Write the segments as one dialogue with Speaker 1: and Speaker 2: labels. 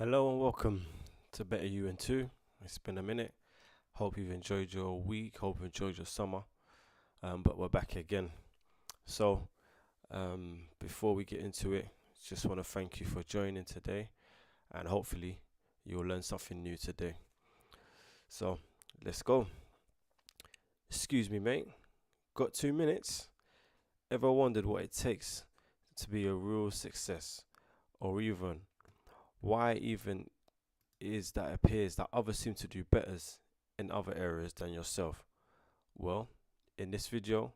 Speaker 1: Hello and welcome to Better You in 2. It's been a minute. Hope you've enjoyed your week. Hope you enjoyed your summer. But we're back again. So, before we get into it, just want to thank you for joining today. And hopefully, you'll learn something new today. So, let's go. Excuse me, mate. Got 2 minutes? Ever wondered what it takes to be a real success? Or even why even is that appears that others seem to do better in other areas than yourself? Well, in this video,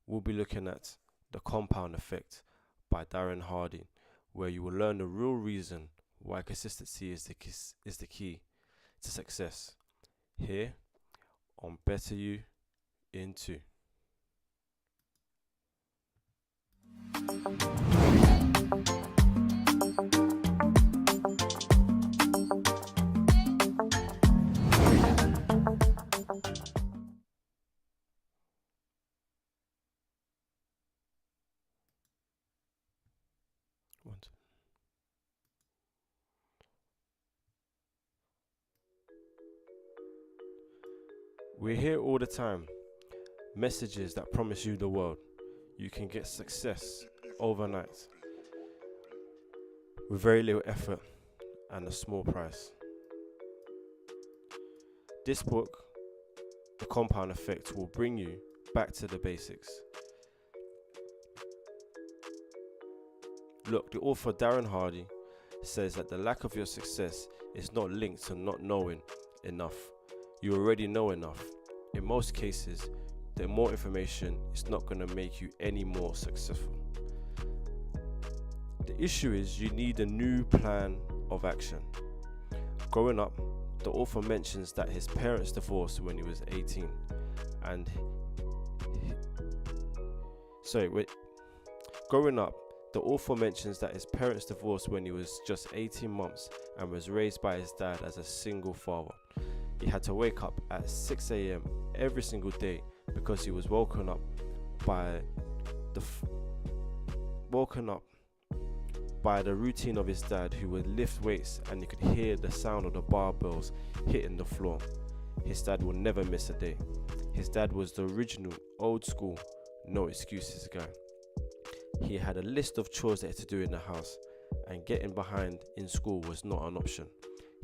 Speaker 1: we'll be looking at the compound effect by Darren Hardy, where you will learn the real reason why consistency is the key to success. Here on Better You in 2. We hear all the time messages that promise you the world. You can get success overnight with very little effort and a small price. This book, The Compound Effect, will bring you back to the basics. Look, the author Darren Hardy says that the lack of your success is not linked to not knowing enough. You already know enough. In most cases, the more information is not going to make you any more successful. The issue is you need a new plan of action. Growing up, the author mentions that his parents divorced when he was 18 and growing up, the author mentions that his parents divorced when he was just 18 months and was raised by his dad as a single father. He had to wake up at 6 a.m. every single day because he was woken up by the routine of his dad, who would lift weights and you could hear the sound of the barbells hitting the floor. His dad would never miss a day. His dad was the original old school no excuses guy. He had a list of chores that he had to do in the house, and getting behind in school was not an option.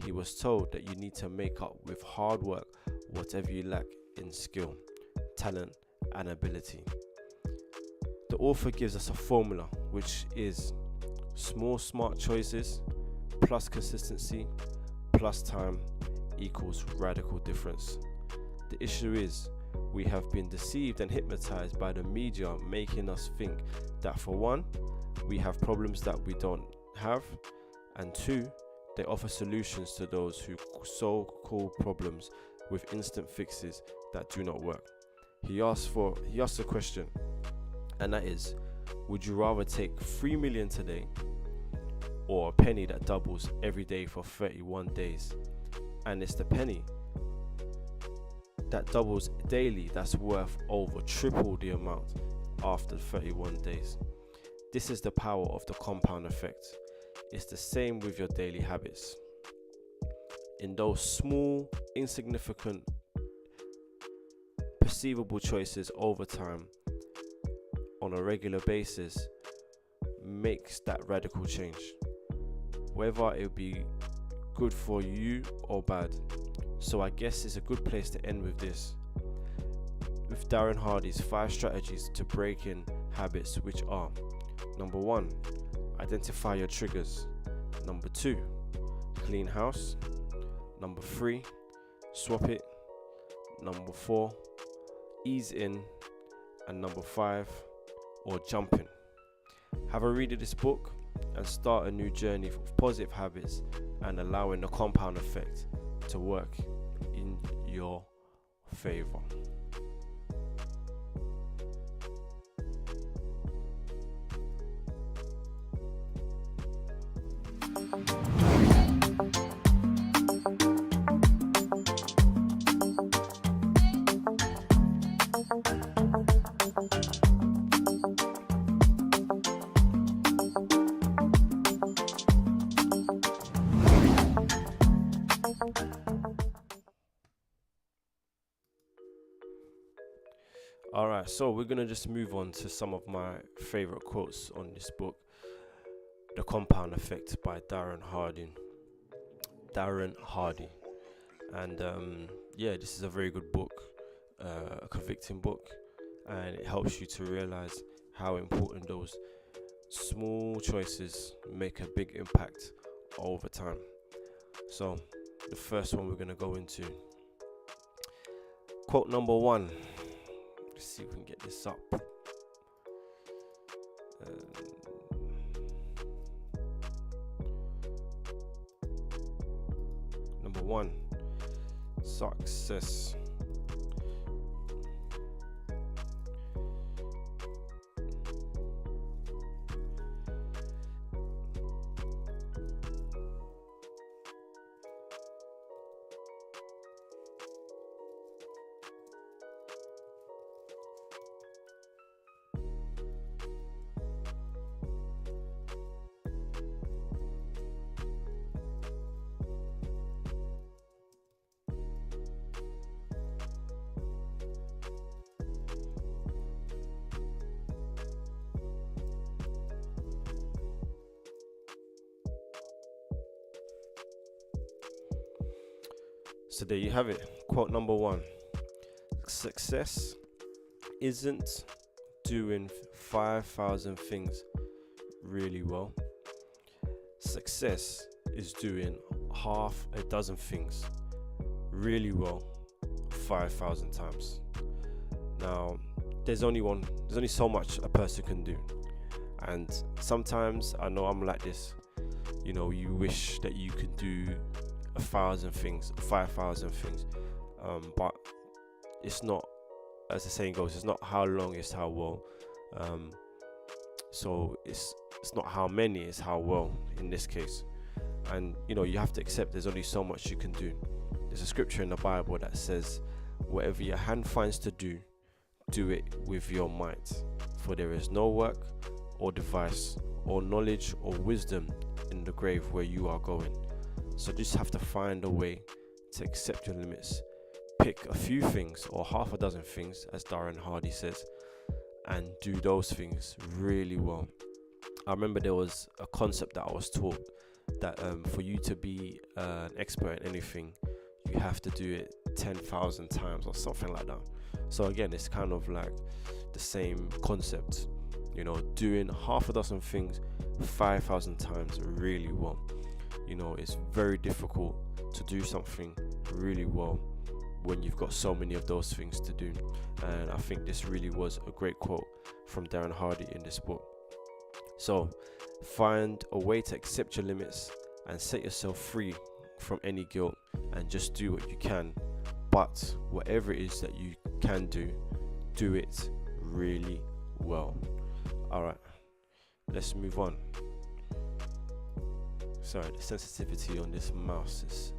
Speaker 1: He was told that you need to make up with hard work whatever you lack in skill, talent, and ability. The author gives us a formula, which is small smart choices plus consistency plus time equals radical difference. The issue is we have been deceived and hypnotized by the media, making us think that, for one, we have problems that we don't have, and two, they offer solutions to those who so-called problems with instant fixes that do not work. He asked a question, and that is, would you rather take 3 million today or a penny that doubles every day for 31 days? And it's the penny that doubles daily that's worth over triple the amount after 31 days. This is the power of the compound effect. It's the same with your daily habits. In those small, insignificant, perceivable choices over time, on a regular basis, makes that radical change. Whether it be good for you or bad. So I guess it's a good place to end with this. With Darren Hardy's 5 strategies to break in habits, which are: number 1, identify your triggers. Number 2, clean house. Number 3, swap it. Number 4, ease in. And number 5, or jump in. Have a read of this book and start a new journey of positive habits and allowing the compound effect to work in your favor. Alright, so we're gonna just move on to some of my favorite quotes on this book, The Compound Effect by Darren Hardy. And this is a very good book, a convicting book, and it helps you to realize how important those small choices make a big impact over time. So the first one we're going to go into, quote number 1. Let's see if we can get this up. Number 1, success. So there you have it. Quote number 1. Success isn't doing 5,000 things really well. Success is doing half a dozen things really well 5,000 times. Now, there's only so much a person can do. And sometimes, I know I'm like this, you wish that you could do 1,000 things, 5,000 things, but it's not, as the saying goes, it's not how long, it's how well. So it's not how many, it's how well in this case. And you have to accept there's only so much you can do. There's a scripture in the Bible that says, whatever your hand finds to do, do it with your might, for there is no work or device or knowledge or wisdom in the grave where you are going. So just have to find a way to accept your limits. Pick a few things or half a dozen things, as Darren Hardy says, and do those things really well. I remember there was a concept that I was taught that for you to be an expert in anything, you have to do it 10,000 times or something like that. So again, it's kind of like the same concept, doing half a dozen things 5,000 times really well. It's very difficult to do something really well when you've got so many of those things to do. And I think this really was a great quote from Darren Hardy in this book. So find a way to accept your limits and set yourself free from any guilt, and just do what you can. But whatever it is that you can do, do it really well. Alright, let's move on. Sorry, the sensitivity on this mouse is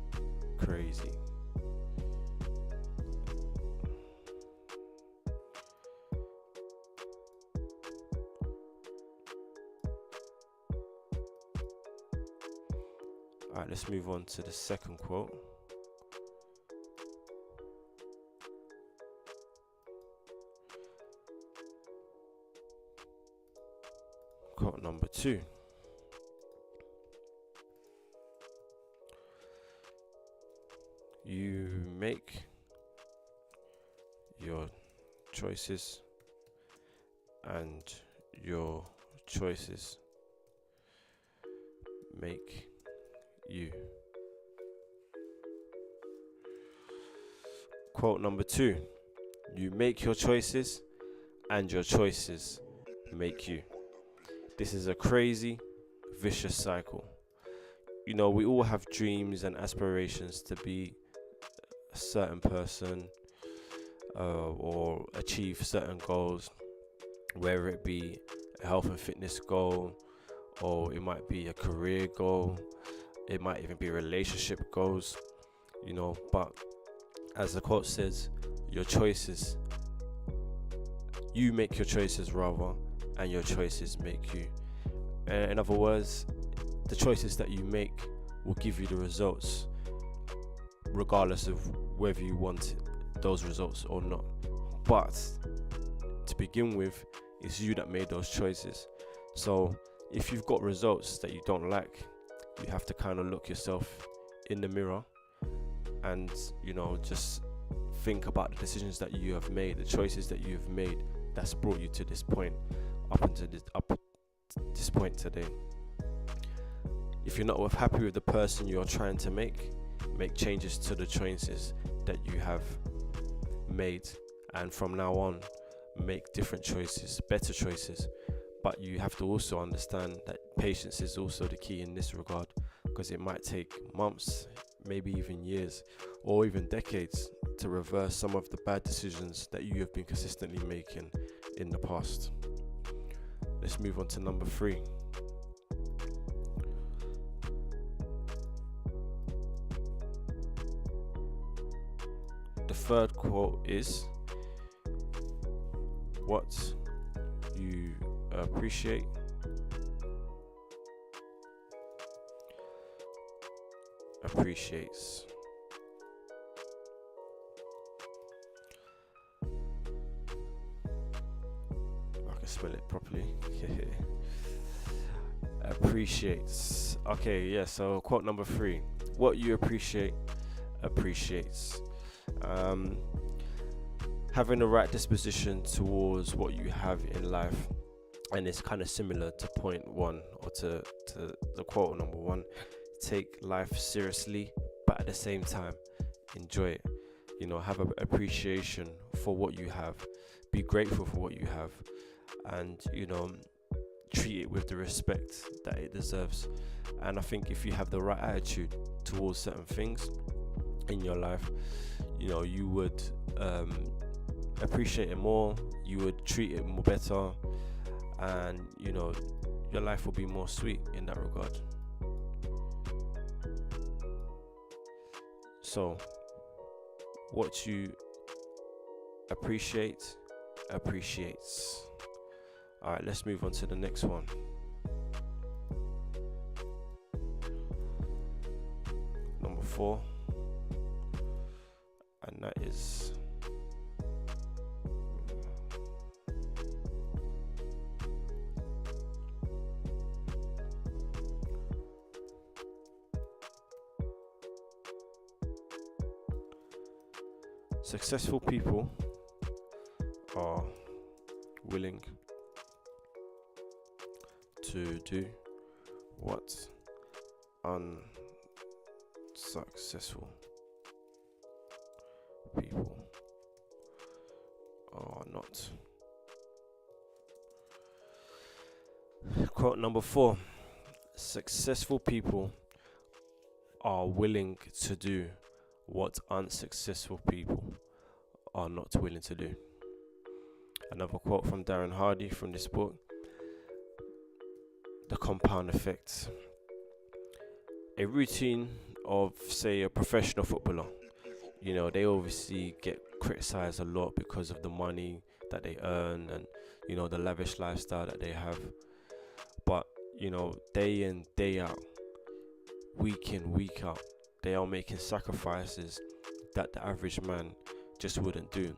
Speaker 1: crazy. Alright, let's move on to the second quote. Quote number 2. You make your choices, and your choices make you. Quote number 2. You make your choices, and your choices make you. This is a crazy, vicious cycle. We all have dreams and aspirations to be a certain person, or achieve certain goals, whether it be a health and fitness goal, or it might be a career goal, it might even be relationship goals, but as the quote says, your choices, you make your choices rather, and your choices make you. In other words, the choices that you make will give you the results, regardless of whether you want those results or not. But to begin with, it's you that made those choices. So if you've got results that you don't like, you have to kind of look yourself in the mirror and, you know, just think about the decisions that you have made, the choices that you have made that's brought you to this point, up to this point today. If you're not happy with the person you're trying to make changes to the choices that you have made, and from now on make different choices, better choices. But you have to also understand that patience is also the key in this regard, because it might take months, maybe even years, or even decades to reverse some of the bad decisions that you have been consistently making in the past. Let's move on to number 3. The third quote is, what you appreciates I can spell it properly. Appreciates. Okay, yeah, so quote number 3, what you appreciates. Having the right disposition towards what you have in life, and it's kind of similar to point 1, or to the quote number 1. Take life seriously, but at the same time enjoy it. You know, have an appreciation for what you have, be grateful for what you have, and, you know, treat it with the respect that it deserves. And I think if you have the right attitude towards certain things in your life, you know, you would appreciate it more, you would treat it more better, and, you know, your life will be more sweet in that regard. So what you appreciates. All right, let's move on to the next one. Number 4, and that is successful people are willing to do what unsuccessful people are not. Quote number 4, successful people are willing to do what unsuccessful people are not willing to do. Another quote from Darren Hardy from this book, The Compound Effect. A routine of, say, a professional footballer, you know, they obviously get criticized a lot because of the money that they earn and, you know, the lavish lifestyle that they have. But, you know, day in, day out, week in, week out, they are making sacrifices that the average man just wouldn't do.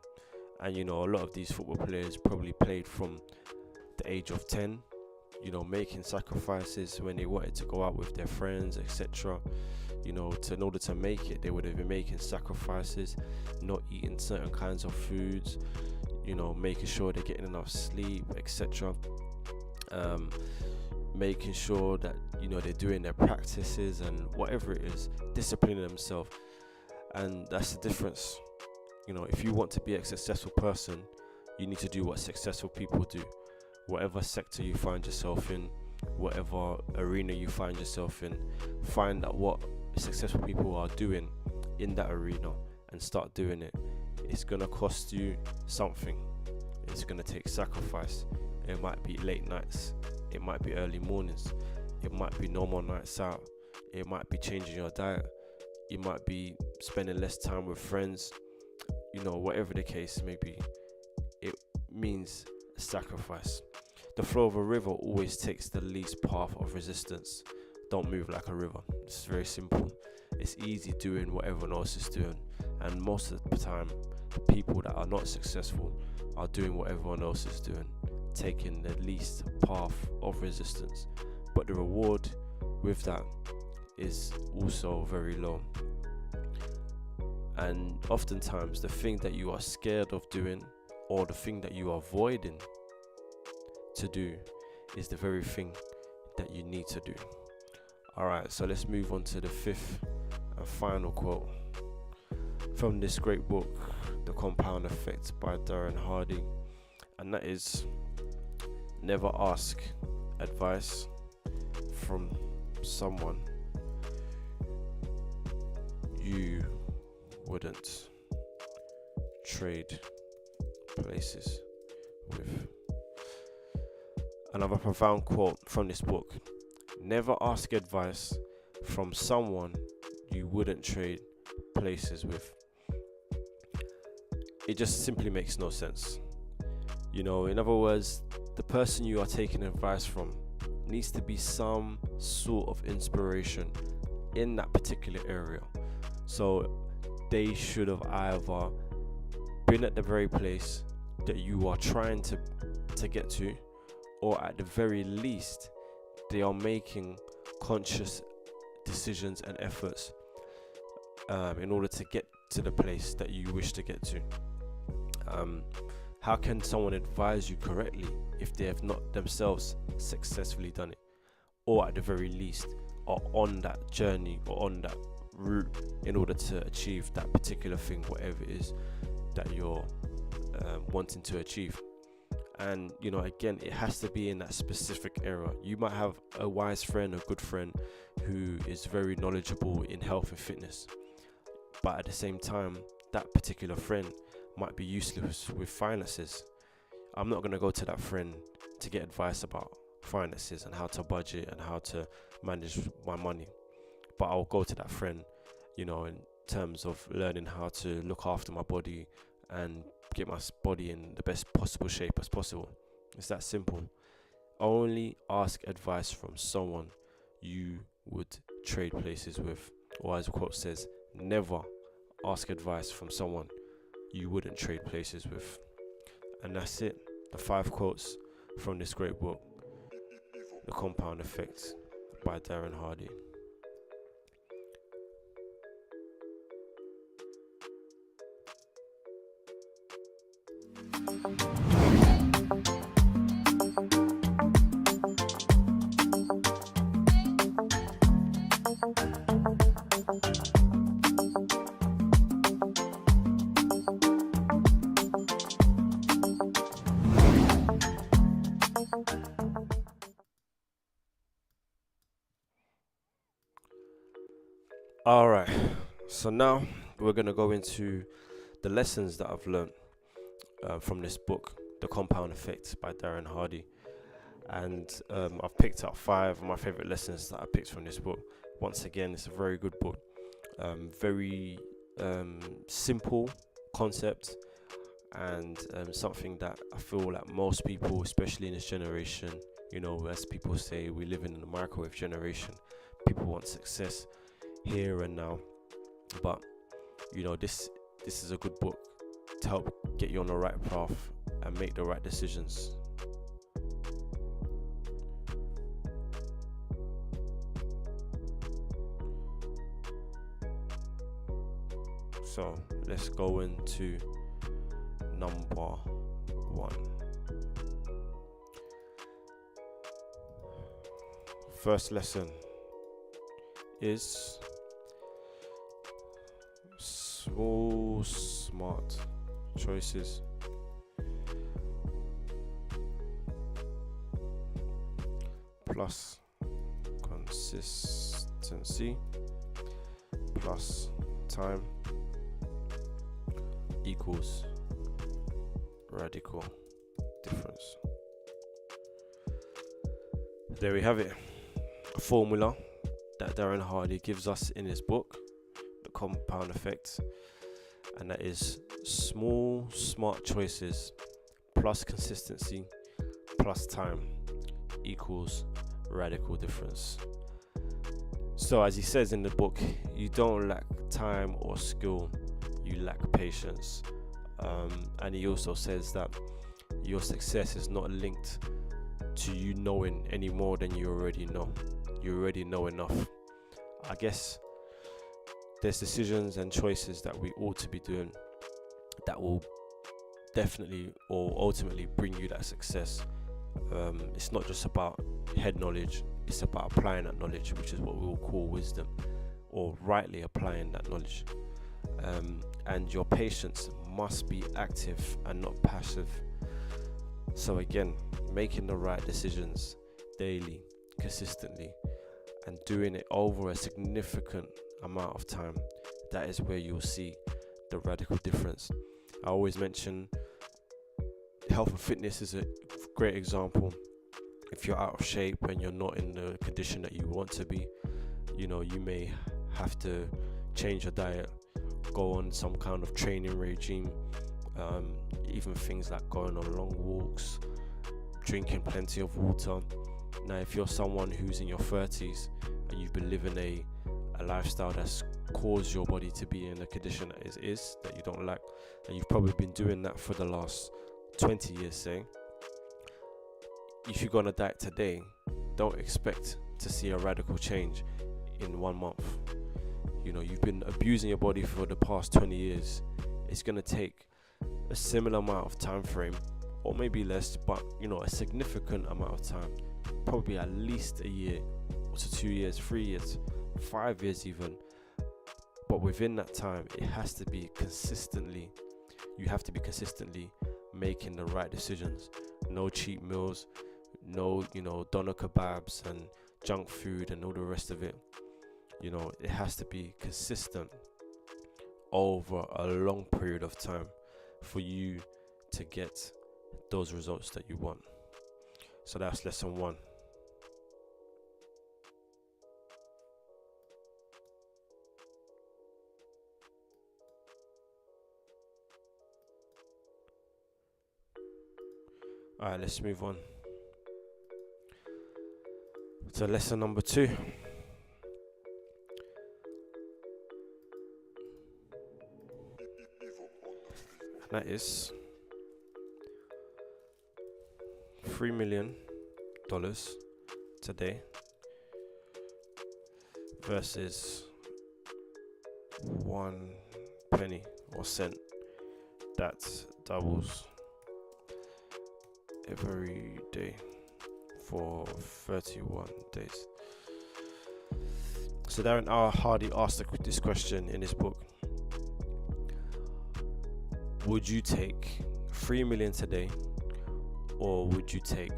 Speaker 1: And, you know, a lot of these football players probably played from the age of 10, you know, making sacrifices when they wanted to go out with their friends, etc. You know, in order to make it, they would have been making sacrifices, not eating certain kinds of foods, you know, making sure they're getting enough sleep, etc. Making sure that, you know, they're doing their practices and whatever it is, disciplining themselves. And that's the difference. You know, if you want to be a successful person, you need to do what successful people do. Whatever sector you find yourself in, whatever arena you find yourself in, find out what successful people are doing in that arena and start doing it. It's going to cost you something. It's going to take sacrifice. It might be late nights. It might be early mornings. It might be normal nights out. It might be changing your diet. You might be spending less time with friends. You know, whatever the case may be, it means sacrifice. The flow of a river always takes the least path of resistance. Don't move like a river. It's very simple. It's easy doing what everyone else is doing, and most of the time the people that are not successful are doing what everyone else is doing, taking the least path of resistance. But the reward with that is also very low. And oftentimes, the thing that you are scared of doing, or the thing that you are avoiding to do, is the very thing that you need to do. Alright, so let's move on to the fifth and final quote from this great book, The Compound Effect by Darren Hardy. And that is, never ask advice from someone you wouldn't trade places with. Another profound quote from this book: never ask advice from someone you wouldn't trade places with. It just simply makes no sense. In other words, the person you are taking advice from needs to be some sort of inspiration in that particular area. So they should have either been at the very place that you are trying to get to, or at the very least, they are making conscious decisions and efforts in order to get to the place that you wish to get to. How can someone advise you correctly if they have not themselves successfully done it, or at the very least are on that journey or on that route in order to achieve that particular thing, whatever it is that you're wanting to achieve? And again, it has to be in that specific area. You might have a wise friend, a good friend who is very knowledgeable in health and fitness, but at the same time, that particular friend might be useless with finances. I'm not going to go to that friend to get advice about finances and how to budget and how to manage my money, but I'll go to that friend in terms of learning how to look after my body and get my body in the best possible shape as possible. It's that simple. Only ask advice from someone you would trade places with, or as the quote says, never ask advice from someone you wouldn't trade places with. And that's it, the 5 quotes from this great book, The Compound Effect by Darren Hardy. Alright, so now we're going to go into the lessons that I've learned from this book, The Compound Effect by Darren Hardy. And I've picked up 5 of my favorite lessons that I picked from this book. Once again, it's a very good book. Very simple concept, and something that I feel like most people, especially in this generation, as people say, we live in a microwave generation. People want success here and now, but this is a good book to help get you on the right path and make the right decisions. So let's go into number 1. First lesson is small, smart choices plus consistency plus time equals radical difference. There we have it, a formula that Darren Hardy gives us in his book, The Compound Effect, and that is small, smart choices plus consistency plus time equals radical difference. So as he says in the book, you don't lack time or skill, you lack patience. And he also says that your success is not linked to you knowing any more than you already know. You already know enough. I guess there's decisions and choices that we ought to be doing that will definitely or ultimately bring you that success. It's not just about head knowledge, it's about applying that knowledge, which is what we will call wisdom, or rightly applying that knowledge. And your patience must be active and not passive. So again, making the right decisions daily, consistently, and doing it over a significant amount of time, that is where you'll see the radical difference. I always mention health and fitness is a great example. If you're out of shape and you're not in the condition that you want to be, you may have to change your diet, go on some kind of training regime, even things like going on long walks, drinking plenty of water. Now, if you're someone who's in your 30s and you've been living a lifestyle that's caused your body to be in a condition that is that you don't like, and you've probably been doing that for the last 20 years, say, if you go on a diet today, don't expect to see a radical change in 1 month. You've been abusing your body for the past 20 years. It's going to take a similar amount of time frame, or maybe less, but a significant amount of time, probably at least a year to 2 years, 3 years, 5 years even. But within that time, you have to be consistently making the right decisions. No cheap meals, no doner kebabs and junk food and all the rest of it. It has to be consistent over a long period of time for you to get those results that you want. So that's lesson 1. Alright, let's move on to lesson number 2. And that is $3 million today versus 1 penny or cent that doubles every day for 31 days. So Darren Hardy asked this question in his book: would you take 3 million today, or would you take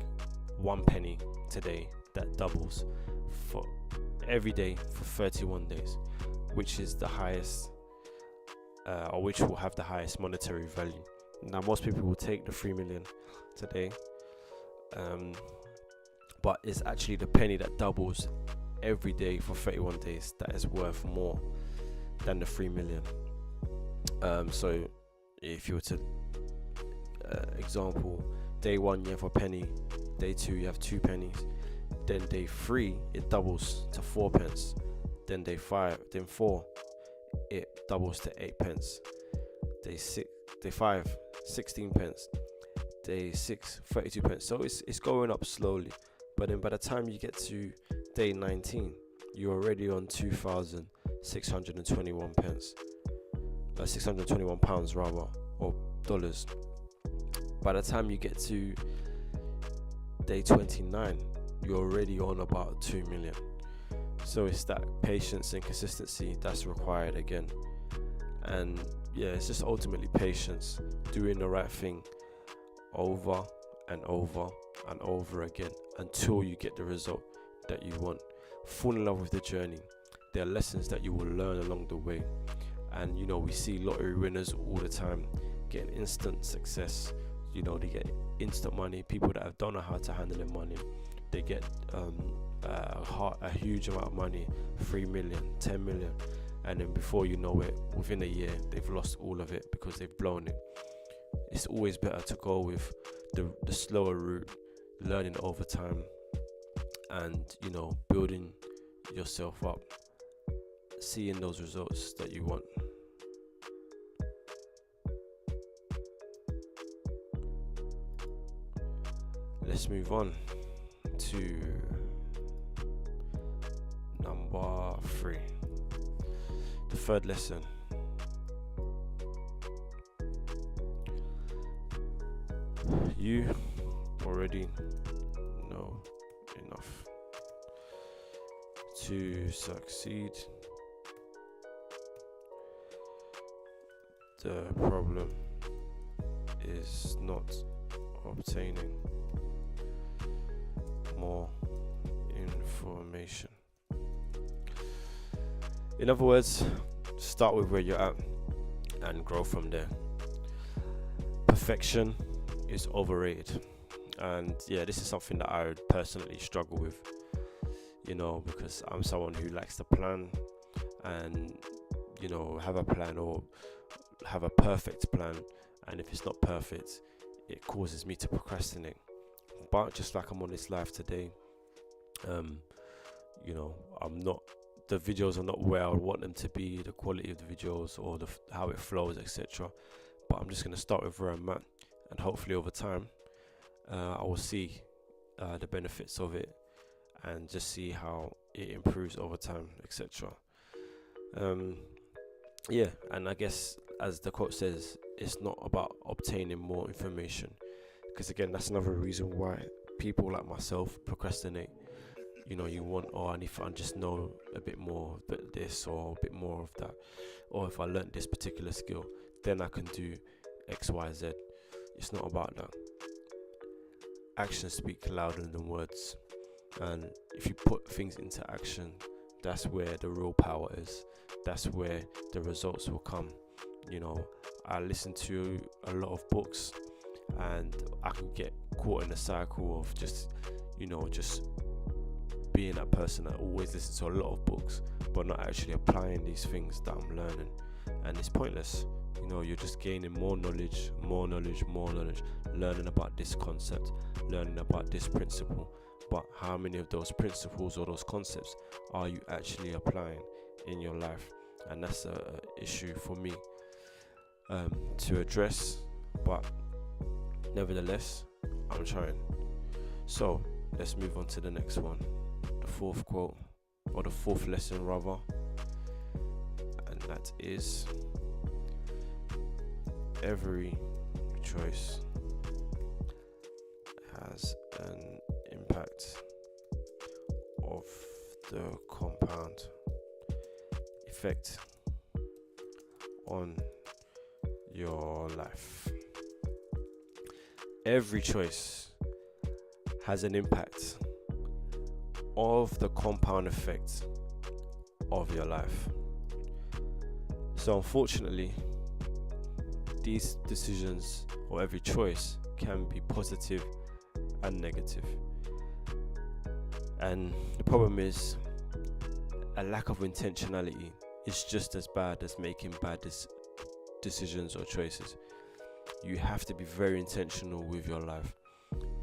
Speaker 1: 1 penny today that doubles for every day for 31 days? Which is the highest, or which will have the highest monetary value? Now, most people will take the 3 million today, but it's actually the penny that doubles every day for 31 days that is worth more than the 3 million. So if you were to example, day 1 you have a penny, day 2 you have 2 pennies, then day 3 it doubles to 4 pence, then day 4 it doubles to 8 pence, day 5 16 pence, day 6 32 pence. So it's going up slowly, but then by the time you get to day 19 you're already on 2,621 pence, 621 pounds rather, or dollars. By the time you get to day 29 you're already on about 2 million. So it's that patience and consistency that's required again. And yeah, it's just ultimately patience, doing the right thing over and over and over again until you get the result that you want. Fall in love with the journey. There are lessons that you will learn along the way. And we see lottery winners all the time getting instant success. They get instant money. People that don't know how to handle their money, they get a huge amount of money, 3 million, 10 million, and then before you know it, within a year they've lost all of it because they've blown it. It's always better to go with the slower route, learning over time, and building yourself up, seeing those results that you want. Let's move on to number 3. The third lesson. You already know enough to succeed. The problem is not obtaining more information. In other words, start with where you're at and grow from there. Perfection is overrated, and this is something that I personally struggle with, because I'm someone who likes to plan and have a plan or have a perfect plan, and if it's not perfect, it causes me to procrastinate. But just like I'm on this live today, the videos are not where I want them to be, the quality of the videos or how it flows, etc. But I'm just going to start with where I'm at, and hopefully over time I will see the benefits of it and just see how it improves over time, etc. And I guess, as the quote says, it's not about obtaining more information, because again, that's another reason why people like myself procrastinate. You want, and if I just know a bit more of this or a bit more of that, or if I learnt this particular skill, then I can do X, Y, Z. It's not about that. Actions speak louder than words, and if you put things into action, that's where the real power is. That's where the results will come. I listen to a lot of books, and I can get caught in a cycle of just being that person that always listens to a lot of books but not actually applying these things that I'm learning, and it's pointless. You're just gaining more knowledge, learning about this concept, learning about this principle, but how many of those principles or those concepts are you actually applying in your life? And that's a issue for me to address, but nevertheless, I'm trying. So let's move on to the next one, the fourth quote, or the fourth lesson rather, and that is: every choice has an impact of the compound effect on your life. Every choice has an impact of the compound effect of your life. So unfortunately, these decisions, or every choice, can be positive and negative. And the problem is, a lack of intentionality is just as bad as making bad decisions or choices. You have to be very intentional with your life.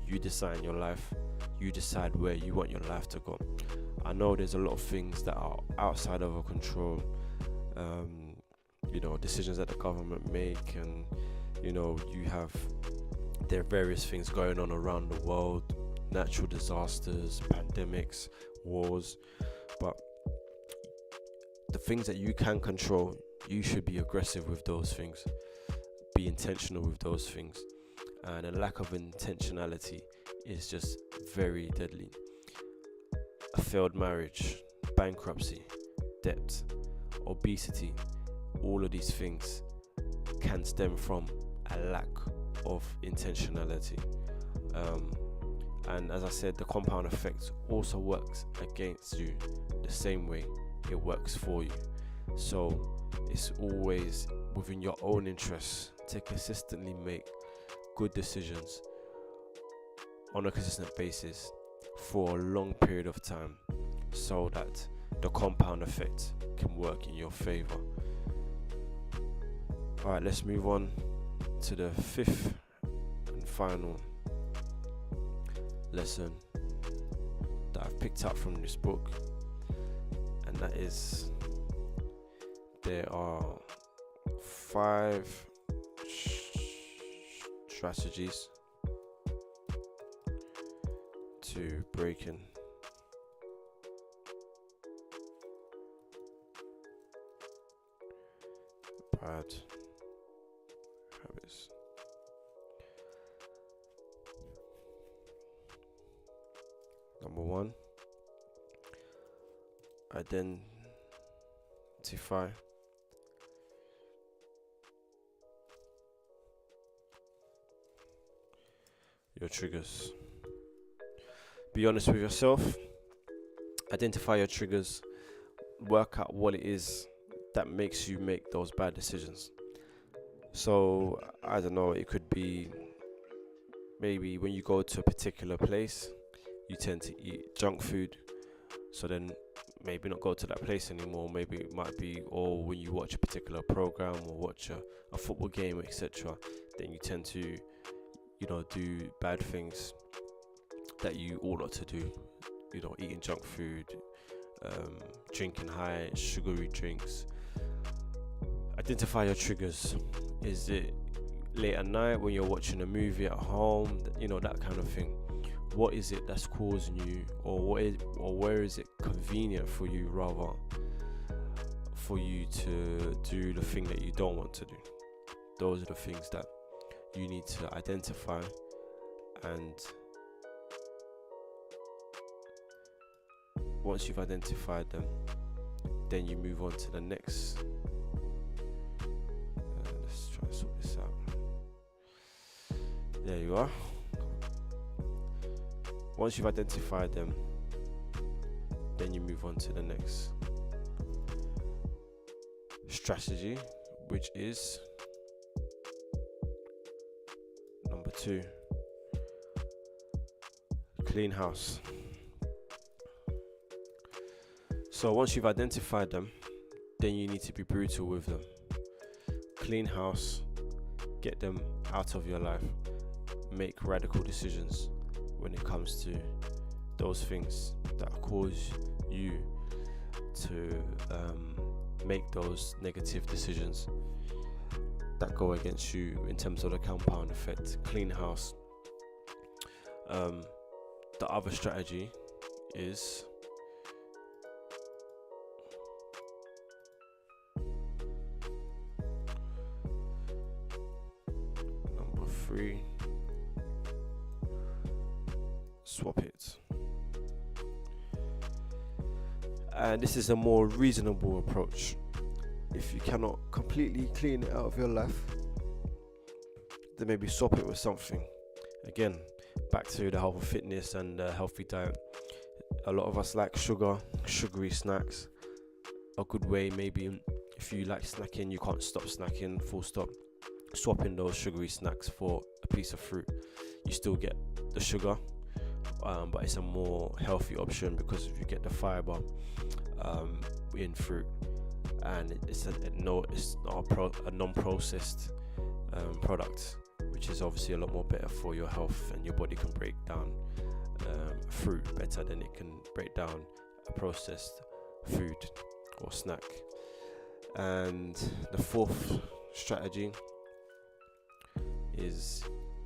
Speaker 1: You design your life. You decide where you want your life to go. I know there's a lot of things that are outside of our control. Decisions that the government make, and there are various things going on around the world, natural disasters, pandemics, wars, but the things that you can control, you should be aggressive with those things, be intentional with those things, and a lack of intentionality is just very deadly. A failed marriage, bankruptcy, debt, obesity, all of these things can stem from a lack of intentionality. And as I said, the compound effect also works against you the same way it works for you. So it's always within your own interests to consistently make good decisions on a consistent basis for a long period of time, so that the compound effect can work in your favor. Alright, let's move on to the fifth and final lesson that I've picked up from this book, and that is: there are 5 strategies to breaking bad habits. Number one, identify your triggers. Be honest with yourself. Identify your triggers. Work out what it is that makes you make those bad decisions. So, I don't know, it could be maybe when you go to a particular place, you tend to eat junk food. So then maybe not go to that place anymore. Maybe it might be, or when you watch a particular program or watch a football game, etc., then you tend to, do bad things that you ought not to do. Eating junk food, drinking high sugary drinks. Identify your triggers. Is it late at night when you're watching a movie at home? That kind of thing. What is it that's causing you, or where is it convenient for you, rather, for you to do the thing that you don't want to do? Those are the things that you need to identify, and once you've identified them, then you move on to the next. Let's try and sort this out. There you are. Once you've identified them, then you move on to the next strategy, which is number 2, clean house. So once you've identified them, then you need to be brutal with them. Clean house, get them out of your life, make radical decisions when it comes to those things that cause you to make those negative decisions that go against you in terms of the compound effect. Clean house. The other strategy is number 3. Swap it. And this is a more reasonable approach. If you cannot completely clean it out of your life, then maybe swap it with something. Again, back to the health and fitness and healthy diet. A lot of us like sugary snacks. A good way, maybe if you like snacking, you can't stop snacking, full stop. Swapping those sugary snacks for a piece of fruit. You still get the sugar, but it's a more healthy option because if you get the fiber in fruit, and it's not a non-processed product, which is obviously a lot more better for your health, and your body can break down fruit better than it can break down a processed food or snack. And the 4th strategy is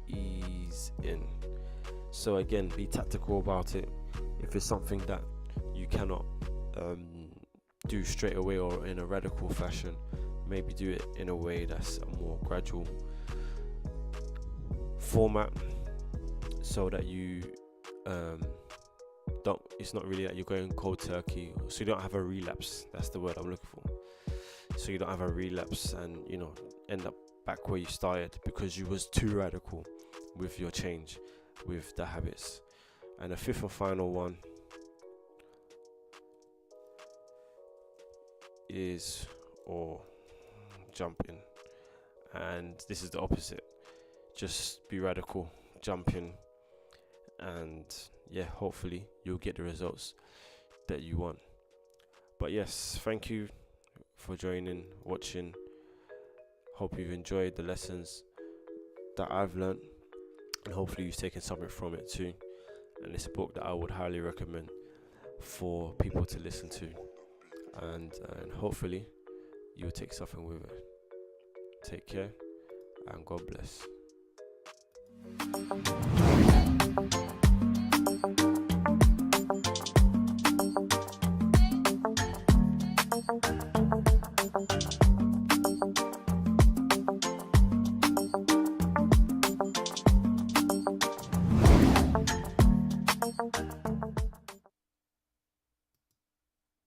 Speaker 1: ease in. So again, be tactical about it. If it's something that you cannot do straight away or in a radical fashion, maybe do it in a way that's a more gradual format, so that you it's not really that you're going cold turkey, so you don't have a relapse. That's the word I'm looking for. So you don't have a relapse and end up back where you started because you was too radical with your change with the habits. And the 5th and final one is jump in. And this is the opposite. Just be radical, jump in, and hopefully you'll get the results that you want. But yes, thank you for joining, watching. Hope you've enjoyed the lessons that I've learned, and hopefully you've taken something from it too. And it's a book that I would highly recommend for people to listen to, and hopefully you'll take something with it. Take care and God bless.